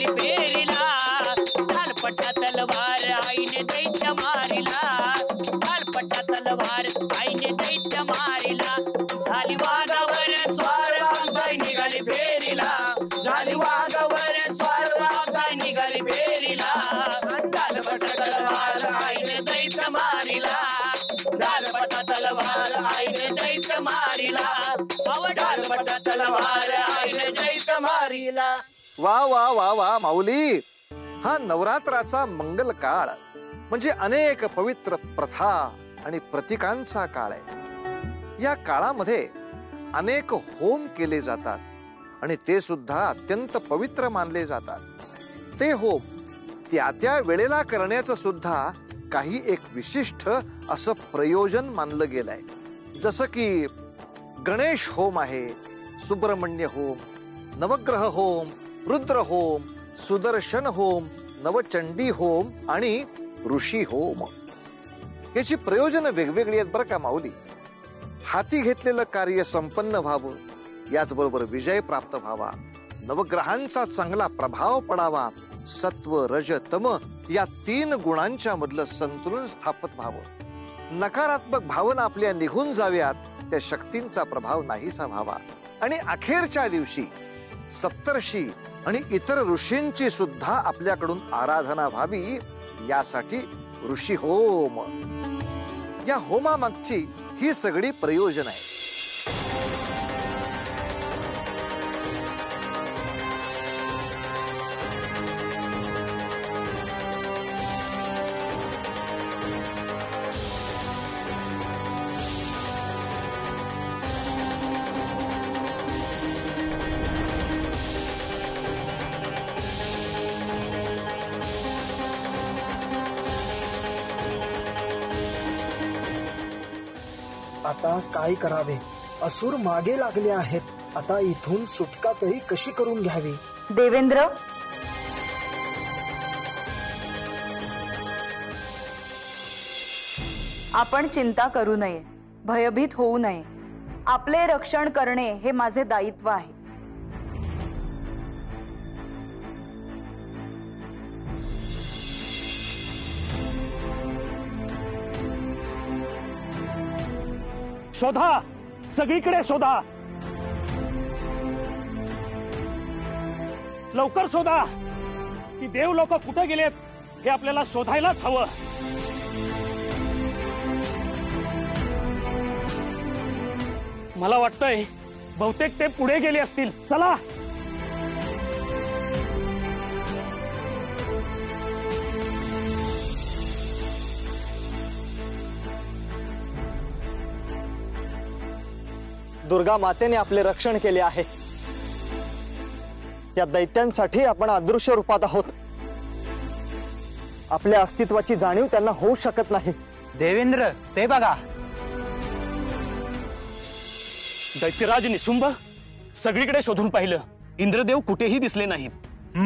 निघाली फेरीला, ढालपटा तलवार आईने दैत्य मारिला, ढालपटा तलवार आईने दैत्य मारिला, झाली वाघावर स्वार वाघाई निघाली फेरीला, झाली वाघावर स्वार वाघाई निघाली फेरीला, ढालपटा तलवार आईने दैत्य मारिला, ढालपटा तलवार आईने दैत्य मारिला, ढालपटा तलवार आईने दैत्य मारिला। वा वा वा वा माऊली, हा नवरात्राचा मंगल काळ म्हणजे अनेक पवित्र प्रथा आणि प्रतीकांचा काळ आहे। या काळामध्ये अनेक होम केले जातात आणि ते सुद्धा अत्यंत पवित्र मानले जातात। ते होम त्या त्या वेळेला करण्याचं सुद्धा काही एक विशिष्ट असं प्रयोजन मानलं गेलंय। जसं की गणेश होम आहे, सुब्रह्मण्य होम, नवग्रह होम, रुद्र होम, सुदर्शन होम, नवचंडी होम आणि ऋषी होम। याची प्रयोजन वेगवेगळी आहेत बरं का माऊली। हाती घेतलेलं कार्य संपन्न व्हावं, याचबरोबर विजय प्राप्त व्हावा, नवग्रहांचा चांगला प्रभाव पडावा, सत्व रज तम या 3 गुणांच्या मधलं संतुलन स्थापित व्हावं, नकारात्मक भावना आपल्या निघून जाव्यात, त्या शक्तींचा प्रभाव नाहीसा व्हावा आणि अखेरच्या दिवशी सप्तर्षी आणि इतर ऋषींची सुद्धा आपल्याकडून आराधना व्हावी, यासाठी ऋषी होम। या होमामागची ही सगळी प्रयोजन आहे। आता काय करावे? असुर मागे लागले आहेत। आता इथून सुटका तरी कशी करून घ्यावी? देवेंद्र, आपण चिंता करू नये, भयभीत होऊ नये। आपले रक्षण करणे हे माझे दायित्व आहे। शोधा, सगळीकडे शोधा, लवकर शोधा। की देव लोक कुठे गेलेत हे आपल्याला शोधायलाच हवं। मला वाटतंय बहुतेक ते पुढे गेले असतील। चला। दुर्गा मातेने आपले रक्षण केले आहे। या दैत्यांसाठी आपण अदृश्य रूपात आहोत। आपल्या अस्तित्वाची जाणीव त्यांना होऊ शकत नाही। देवेंद्र, ते बघा, दैत्यराज निशुंभ सगळीकडे शोधून पाहिलं, इंद्रदेव कुठेही दिसले नाहीत।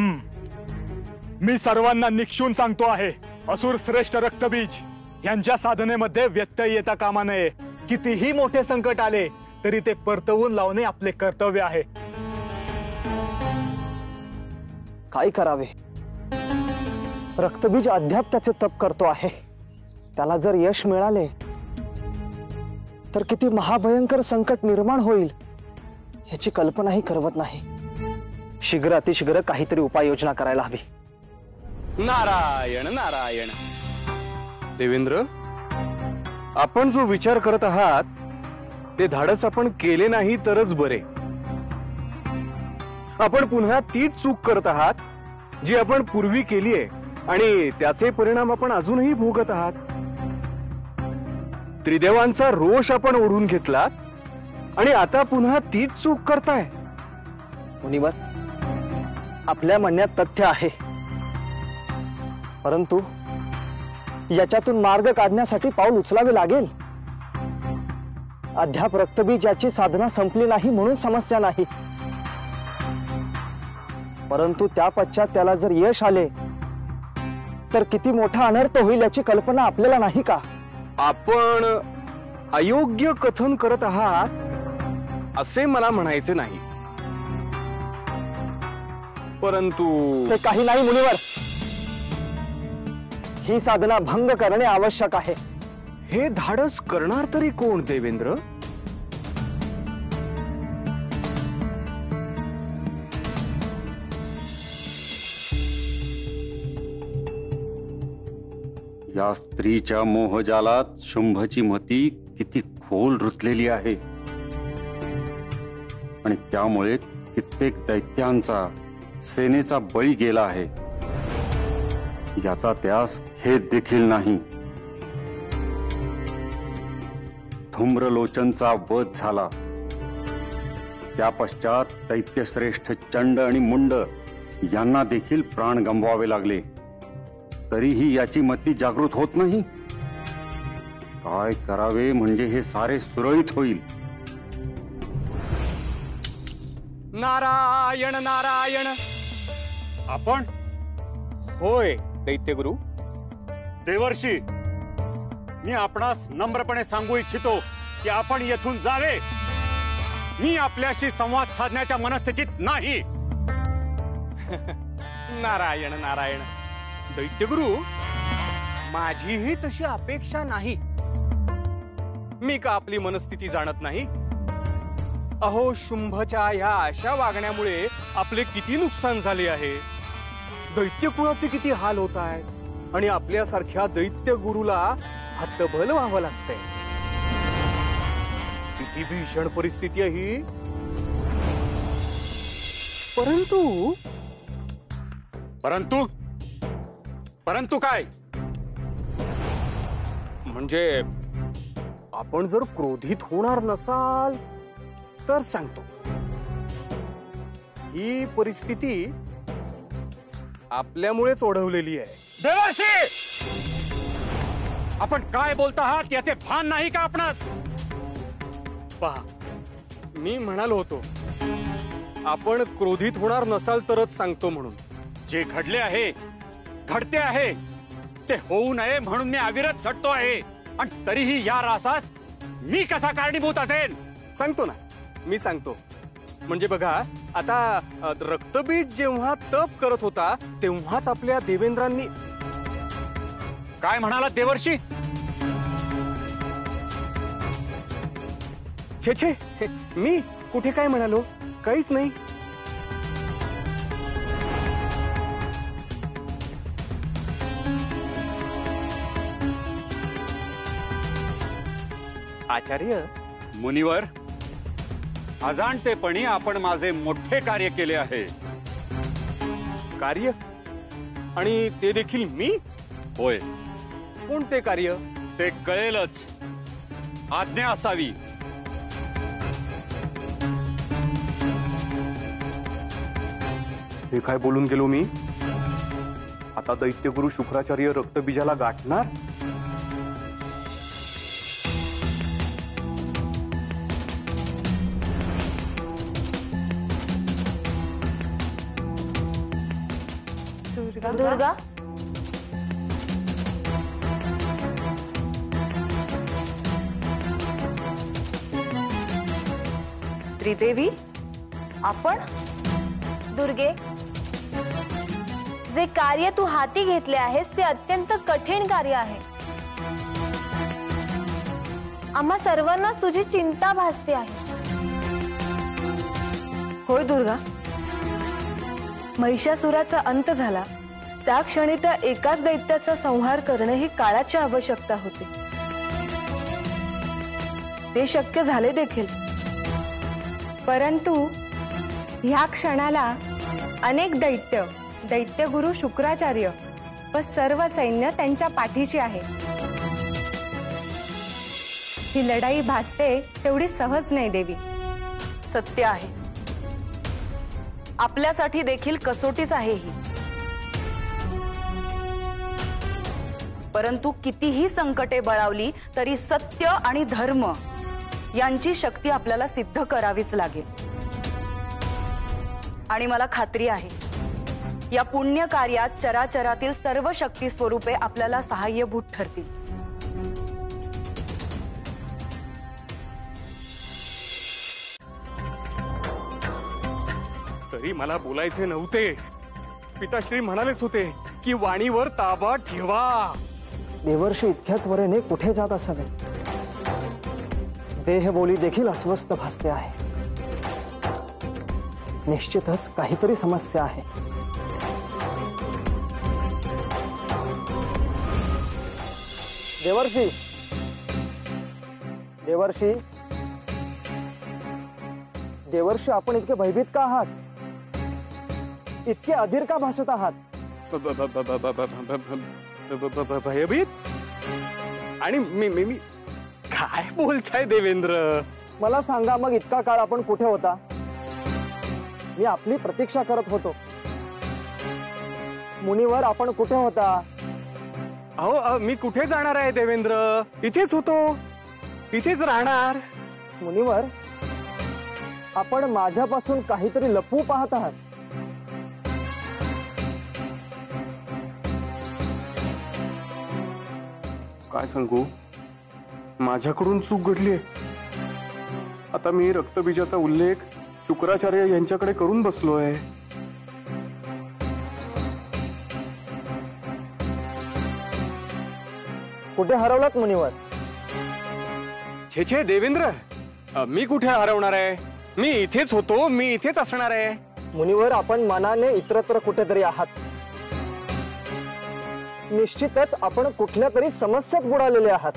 मी सर्वांना निक्षून सांगतो आहे, असुर श्रेष्ठ रक्तबीज यांच्या साधनेमध्ये व्यत्यय येता कामा नये। कितीही मोठे संकट आले तरी ते परतवून लावणे आपले कर्तव्य आहे। काय करावे? रक्तबीज अद्याप त्याचे तप करतो आहे। त्याला जर यश मिळाले तर किती महाभयंकर संकट निर्माण होईल याची कल्पनाही करवत नाही। शीघ्र अतिशीघ्र काहीतरी उपाययोजना करायला हवी। नारायण नारायण। देवेंद्र, आपण जो विचार करत आहात ते धाडस आपण केले नाही तरच बरे। आपण पुन्हा तीच चूक करत आहात जी आपण पूर्वी केली आहे आणि त्याचे परिणाम आपण अजूनही भोगत आहात। त्रिदेवांचा रोष आपण ओढून घेतलात आणि आता पुन्हा तीच चूक करताय। मुनिवर, आपल्या म्हणण्यात तथ्य आहे, परंतु याच्यातून मार्ग काढण्यासाठी पाऊल उचलावे लागेल। अद्याप रक्तबीजाची साधना संपली नाही म्हणून समस्या नाही, परंतु त्या पश्चात त्याला जर यश आले तर किती मोठा अनर्थ होईल याची कल्पना आपल्याला नाही का? आपण अयोग्य कथन करत आहात असे मला म्हणायचे नाही। परंतु ते काही नाही मुनिवर. ही साधना भंग करणे आवश्यक आहे. हे धाडस करणार तरी कोण देवेंद्र? या स्त्रीच्या मोहजालात शुंभची मती किती खोल रुतलेली आहे आणि त्यामुळे कित्येक दैत्यांचा सेनेचा बळी गेला आहे. याचा त्यास खेद देखील नाही. धूम्रलोचनचा वध झाला. त्या पश्चात दैत्यश्रेष्ठ चंड आणि मुंड यांना देखील प्राण गमवावे लागले. तरीही याची मती जागृत होत नाही. काय करावे म्हणजे हे सारे सुरळीत होईल? नारायण नारायण. आपण होय दैत्यगुरु. देवर्षी, मी आपणास नम्रपणे सांगू इच्छितो की आपण येथून जावे. मी आपल्याशी संवाद साधण्याच्या मनस्थितीत नाही. नारायण नारायण. दैत्यगुरु, माझीही तशी अपेक्षा नाही. मी का आपली मनस्थिती जाणत नाही? अहो, शुंभच्या ह्या अशा वागण्यामुळे आपले किती नुकसान झाले आहे. दैत्य कुळाचे किती हाल होत आहेत आणि आपल्यासारख्या दैत्य गुरुला हतबल व्हावं लागतंय. किती भीषण परिस्थिती आहे ही. परंतु परंतु परंतु काय? म्हणजे आपण जर क्रोधित होणार नसाल तर सांगतो. ही परिस्थिती आपल्यामुळेच ओढवलेली आहे. देवर्षी, आपण काय बोलता आहात याचे भान नाही का आपणास? पहा, मी म्हणालो होतो आपण क्रोधित होणार नसाल तरच सांगतो म्हणून. जे घडले आहे, घडते आहे, ते होऊ नये म्हणून मी अविरत झटतो आहे. आणि तरीही या रासास मी कसा कारणीभूत असेल? सांगतो ना, मी सांगतो. म्हणजे बघा, आता रक्तबीज जेव्हा तप करत होता तेव्हाच आपल्या देवेंद्रांनी. काय म्हणाला देवर्षी? छे छे, मी कुठे काय म्हणालो? काहीच नाही. आचार्य. मुनिवर, अजाणतेपणी आपण माझे मोठे कार्य केले आहे. कार्य? आणि ते देखील मी? होय. कोणते कार्य? ते कळेलच. आज्ञा असावी. हे काय बोलून गेलो मी? आता दैत्यगुरु शुक्राचार्य रक्तबीजाला गाठणार? दुर्गा, त्रिदेवी, आपण? दुर्गे, जे कार्य तू हाती घेतले आहेस ते अत्यंत कठीण कार्य आहे. आम्हा सर्वांनाच तुझी चिंता भासते आहे. होय दुर्गा. महिषासुराचा अंत झाला त्या क्षणी त्या एकाच दैत्याचा संहार करणे ही काळाची आवश्यकता होती. ते शक्य झाले देखील. परंतु ह्या क्षणाला अनेक दैत्यगुरु शुक्राचार्य व सर्व सैन्य त्यांच्या पाठीशी आहे. ही लढाई भासते तेवढी सहज नाही देवी. सत्य आहे. आपल्यासाठी देखील कसोटीच आहे ही. परंतु कितीही संकटे बळावली तरी सत्य आणि धर्म यांची शक्ती आपल्याला सिद्ध करावीच लागेल. आणि मला खात्री आहे या पुण्य कार्यात चराचरातील सर्व शक्ती स्वरूपे आपल्याला सहाय्यभूत ठरतील. तरी मला बोलायचे नव्हते. पिताश्री म्हणालेच होते की वाणीवर ताबा ठेवा. देवर्षी इतक्या त्वरेने कुठे जात असावे? देहबोली देखील अस्वस्थ भासते आहे. निश्चितच काहीतरी समस्या आहे. देवर्षी, देवर्षी, देवर्षी, आपण इतके भयभीत का आहात? इतके अधीर का भासत आहात? भयभीत? आणि मी काय बोलताय देवेंद्र? मला सांगा, मग इतका काळ आपण कुठे होता? मी आपली प्रतीक्षा करत होतो. मुनिवर, आपण कुठे होता? अहो, मी कुठे जाणार आहे देवेंद्र? इथेच होतो, इथेच राहणार. मुनिवर, आपण माझ्यापासून काहीतरी लपवू पाहत आहात. काय सांगू, माझ्याकडून चूक घडली. आता मी रक्तबीजाचा उल्लेख शुक्राचार्य यांच्याकडे करून बसलोय. कुठे हरवलात मुनिवर? छे देवेंद्र, मी कुठे हरवणार आहे? मी इथेच होतो, मी इथेच असणार आहे. मुनिवर, आपण मनाने इतरत्र कुठेतरी आहात. निश्चितच आपण कुठल्या तरी समस्येत बुडालेले आहात.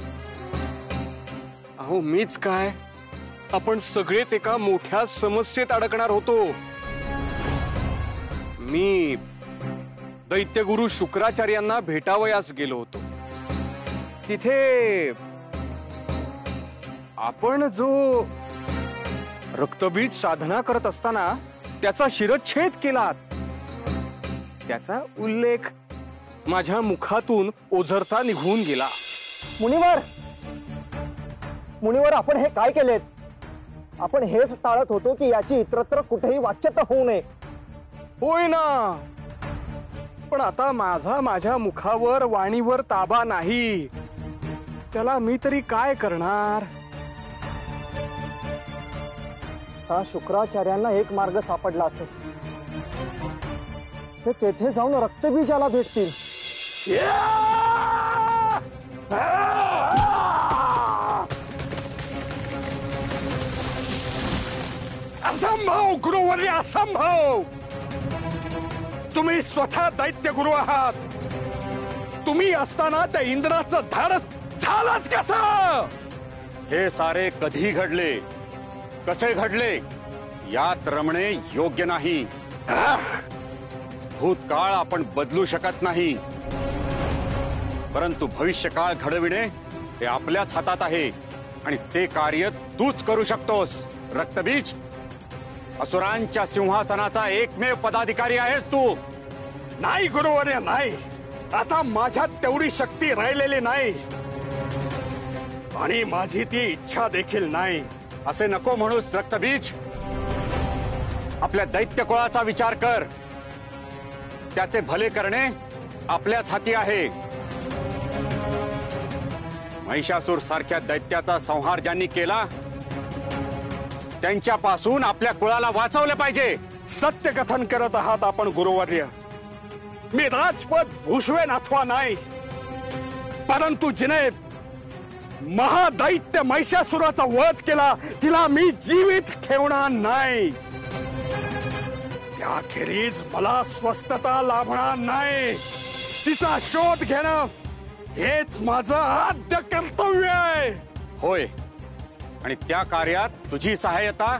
अहो, मीच काय, आपण सगळेच एका मोठ्या समस्येत अडकणार होतो. मी दैत्यगुरु शुक्राचार्यांना भेटावयास गेलो होतो. तिथे आपण जो रक्तबीज साधना करत असताना त्याचा शिरच्छेद केलात, त्याचा उल्लेख माझ्या मुखातून ओझरता निघून गेला. मुनिवर, मुनिवर, आपण हे काय केलेत? आपण हेच टाळत होतो की याची इतरत्र कुठेही वाच्यता होऊ नये. होय ना, पण आता माझ्या मुखावर वाणीवर ताबा नाही. त्याला मी तरी काय करणार? हा शुक्राचार्यांना एक मार्ग सापडला असेल. ते तेथे जाऊन रक्तबीजाला भेटतील. असंभव गुरुवर्य, असंभव. तुम्ही स्वतः दैत्य गुरु आहात. तुम्ही असताना त्या इंद्राचं धाडस झालंच कसं? हे सारे कधी घडले, कसे घडले, यात रमणे योग्य नाही. भूतकाळ आपण बदलू शकत नाही, परंतु भविष्यकाळ घडविणे हे आपल्याच हातात आहे आणि ते कार्य तूच करू शकतोस. रक्तबीज, असुरांच्या सिंहासनाचा एकमेव पदाधिकारी आहेस तू. नाही गुरुवर्य, नाही. आता माझ्यात तेवढी शक्ती राहिलेली नाही आणि माझी ती इच्छा देखील नाही. असे नको म्हणूस रक्तबीज. आपल्या दैत्य कुळाचा विचार कर. त्याचे भले करणे आपल्याच हाती आहे. महिषासूर सारख्या दैत्याचा संहार ज्यांनी केला त्यांच्यापासून आपल्या कुळाला वाचवले पाहिजे. सत्य कथन करत आहात आपण गुरुवर्य. मी राजपद भूषवेन अथवा नाही, परंतु जिने महादैत्य महिषासुराचा वध केला तिला मी जीवित ठेवणार नाही. त्याखेरीज मला स्वस्थता लाभणार नाही. तिचा शोध घेणं हेच माझं आद्य कर्तव्य आहे. होय, आणि त्या कार्यात तुझी सहाय्यता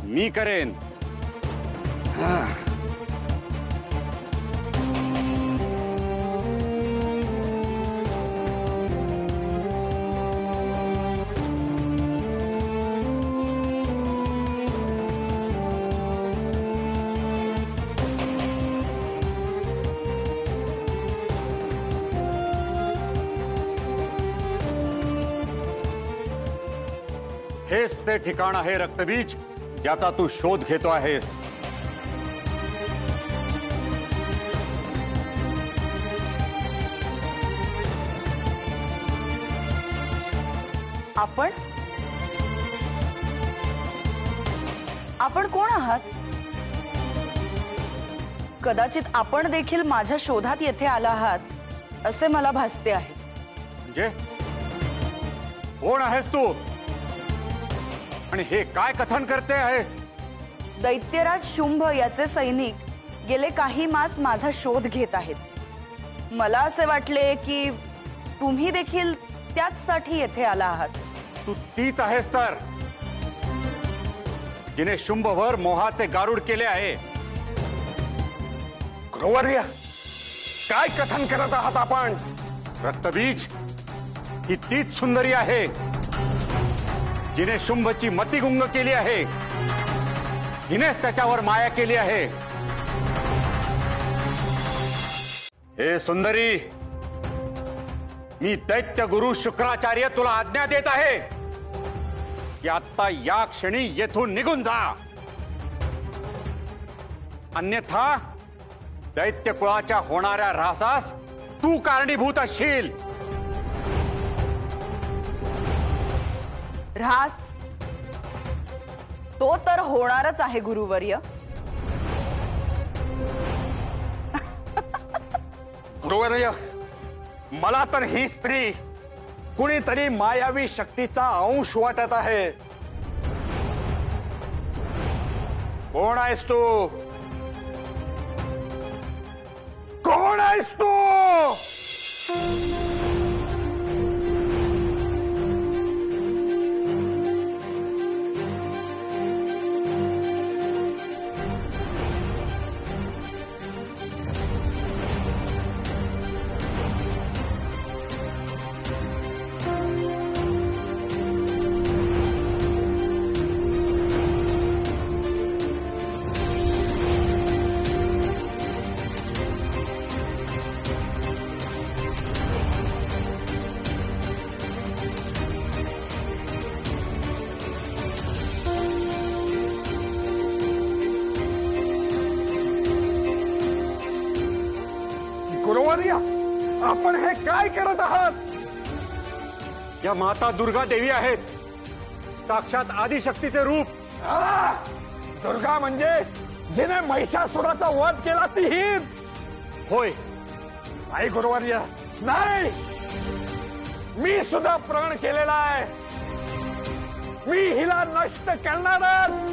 मी करेन. हेच ते ठिकाण आहे रक्तबीज, ज्याचा तू शोध घेतो आहेस. आपण कोण आहात? कदाचित आपण देखील माझ्या शोधात येथे आला आहात असे मला भासते आहे. म्हणजे कोण आहेस तू आणि हे काय कथन करते आहेस? दैत्यराज शुंभ याचे सैनिक गेले काही मास माझा शोध घेत आहेत. मला असे वाटले की तुम्ही देखील त्याचसाठी येथे आला आहात. तू तीच आहेस तर जिने शुंभवर मोहाचे गारुड केले आहे. गुरुवर्य, काय कथन करत आहात आपण? रक्तबीज ही तीच सुंदरी आहे जिने शुंभची मतिगुंग केली आहे. हिनेच त्याच्यावर माया केली आहे. हे सुंदरी, मी दैत्य गुरु शुक्राचार्य तुला आज्ञा देत आहे की आता या क्षणी येथून निघून जा. अन्यथा दैत्य कुळाच्या होणाऱ्या ऱ्हासास तू कारणीभूत असशील. ऱ्हास तो तर होणारच आहे गुरुवर्य. गुरुवर्य, मला तर ही स्त्री कुणीतरी मायावी शक्तीचा अंश वाटत आहे. कोण आहेस तू? कोण आहेस तू? गुरुवर्य, आपण हे काय करत आहात? या माता दुर्गा देवी आहेत, साक्षात आदिशक्तीचे रूप. दुर्गा म्हणजे जिने महिषासुराचा वध केला ती हीच होय. नाही गुरुवर्य, नाही. मी सुद्धा प्रण केलेला आहे. मी हिला नष्ट करणारच.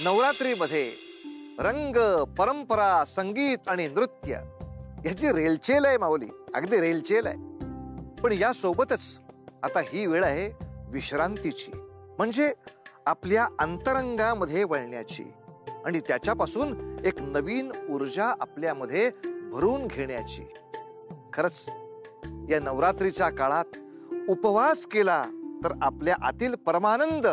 नवरात्रीमध्ये रंग, परंपरा, संगीत आणि नृत्य याची रेलचेल आहे माऊली, अगदी रेलचेल आहे. पण या सोबतच आता ही वेळ आहे विश्रांतीची, म्हणजे आपल्या अंतरंगामध्ये वळण्याची आणि त्याच्यापासून एक नवीन ऊर्जा आपल्यामध्ये भरून घेण्याची. खरंच या नवरात्रीच्या काळात उपवास केला तर आपल्या आतील परमानंद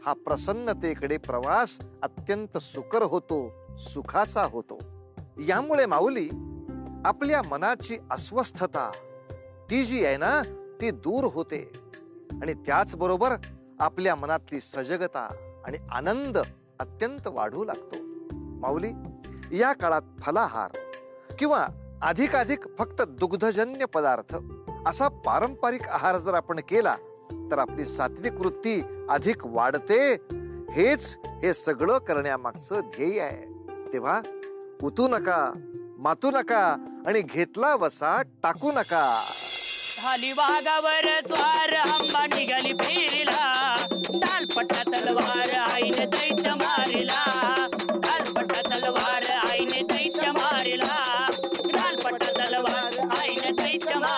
हा प्रसन्नतेकडे प्रवास अत्यंत सुकर होतो, सुखाचा होतो. यामुळे माऊली आपल्या मनाची अस्वस्थता ती जी आहे ना ती दूर होते आणि त्याचबरोबर आपल्या मनातली सजगता आणि आनंद अत्यंत वाढू लागतो. माऊली, या काळात फलाहार किंवा अधिकाधिक फक्त दुग्धजन्य पदार्थ असा पारंपरिक आहार जर आपण केला तर आपली सात्विक वृत्ती अधिक वाढते. हेच हे सगळं करण्यामागचं ध्येय आहे. तेव्हा उतू नका, मातू नका आणि घेतला वसा टाकू नका. झाली वाघावर ज्वार, आंबा निघाली फेरीला, डालपटा तलवार आईने दैत्य मारिला. डालपटा तलवार आईने दैत्य मारिला. डालपटा तलवार आईने दैत्य मारिला.